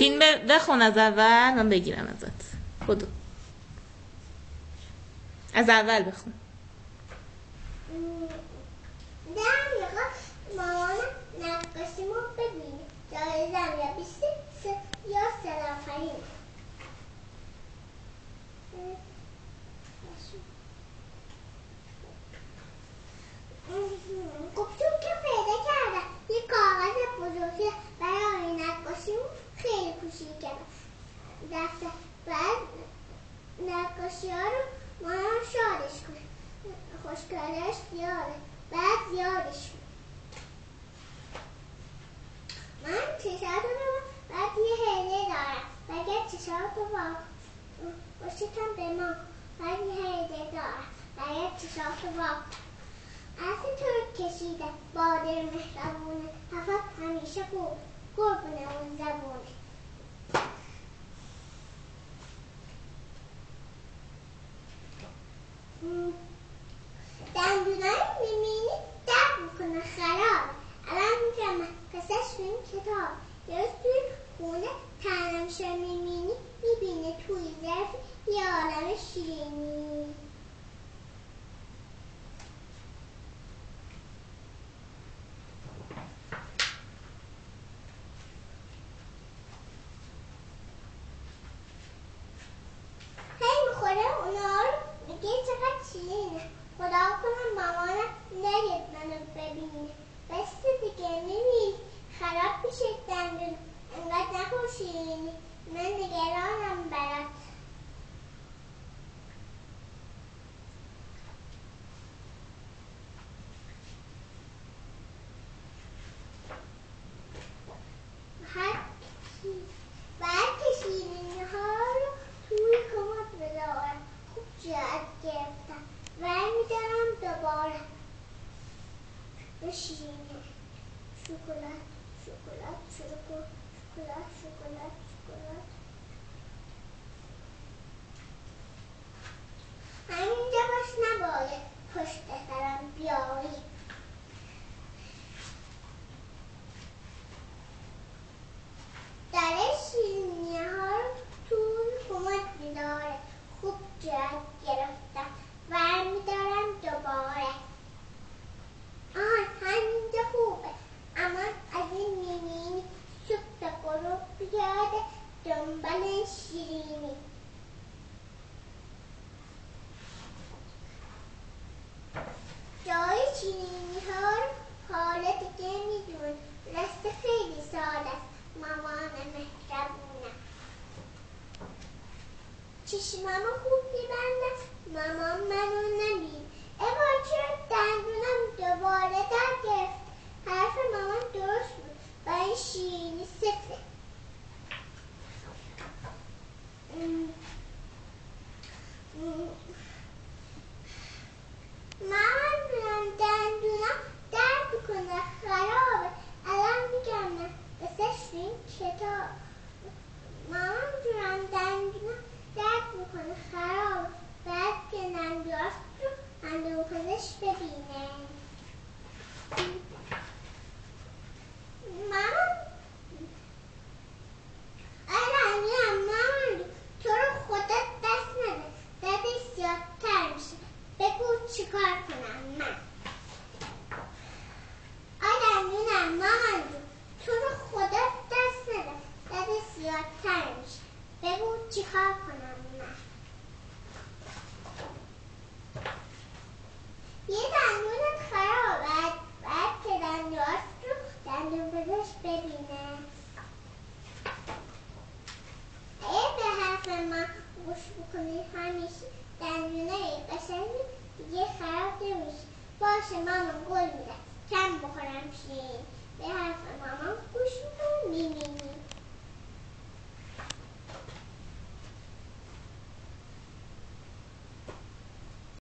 فیلم بخون از اول، من بگیرم ازت. خودو از اول بخون. مامان نقاشیمو ببین، جایزم یا 20 یا سلافرین. گفتم که پیدا کردم یه کاغذ بزرگی برای نقاشیمو خیلی کوچیکه دسته. بعد نقاشی ها رو مامان شادش کنه، خوشگلش زیاده، بعد زیادش کنه. من چشات رو بعد یه هدیه دارم، بگه چشات رو باشتم به ما، بعد یه هدیه دارم، بگه چشات رو از تو کشیده بادر مهربونه، هفت همیشه خوب قربونه اون زبونه. دندونای میبینی درد میکنه خراب، الان میگم قصهش تو این کتاب. درست توی خونه تنمشه میبینی، میبینه توی ظرف یه عالم شیرینی. هی میخوره اونا رو میگه چقدر شیرینه، خدا کنم مامانم نگید منو ببینه. بس دیگه میبینی خراب میشه دندون، انقدر نخور شیرینی، من نگرانم برات. بعد که شیرینی ها رو توی کمد بذارم، خوب جهت گرفتم و میدارم دوباره به شیرینی. شکلات شکلات شکلات شکلات شکلات شکلات. همینجا باش، نباید پشت سرم بیایی. داره شیرینی ها رو توی کمد میداره، خوب جهت گرفتم و میدارم دوباره. همینجا خوبه، اما از این میبینی صبح غروب بیاده دنبال شیرینی. جای شیرینی ها رو حالا دیگه میدون، رسته خیلی ساده است مامان مهربونم. چشمامو خوب میبندم مامان منو نمید. وای چرا دندونم دوباره در گرفت. حرف مامان درست بود و این شیرینی سفته. مامان دندونم درد میکنه خرابه، الان میگم نه قصهش تو این کتاب. مامان دندونم درد میکنه خرابه، بعد که ننداز رو دندون پزشک ببینه. مامان مامان تو رو خودت دست نده، دردش زیادتر میشه، بگو چیکار کنم من. مامان تو رو خودت دست نده، دردش زیادتر میشه، بگو چیکار کنم من. یه دندونت خرابه، بعد که دندونات رو دندون پزشک ببینه. اگه به حرف من گوش بکنی همیشه دندونای قشنگی دیگه خراب نمیشه. باشه مامان گل میدم، کم بخورم شیرین. به حرف مامان گوش میکنی میبینی.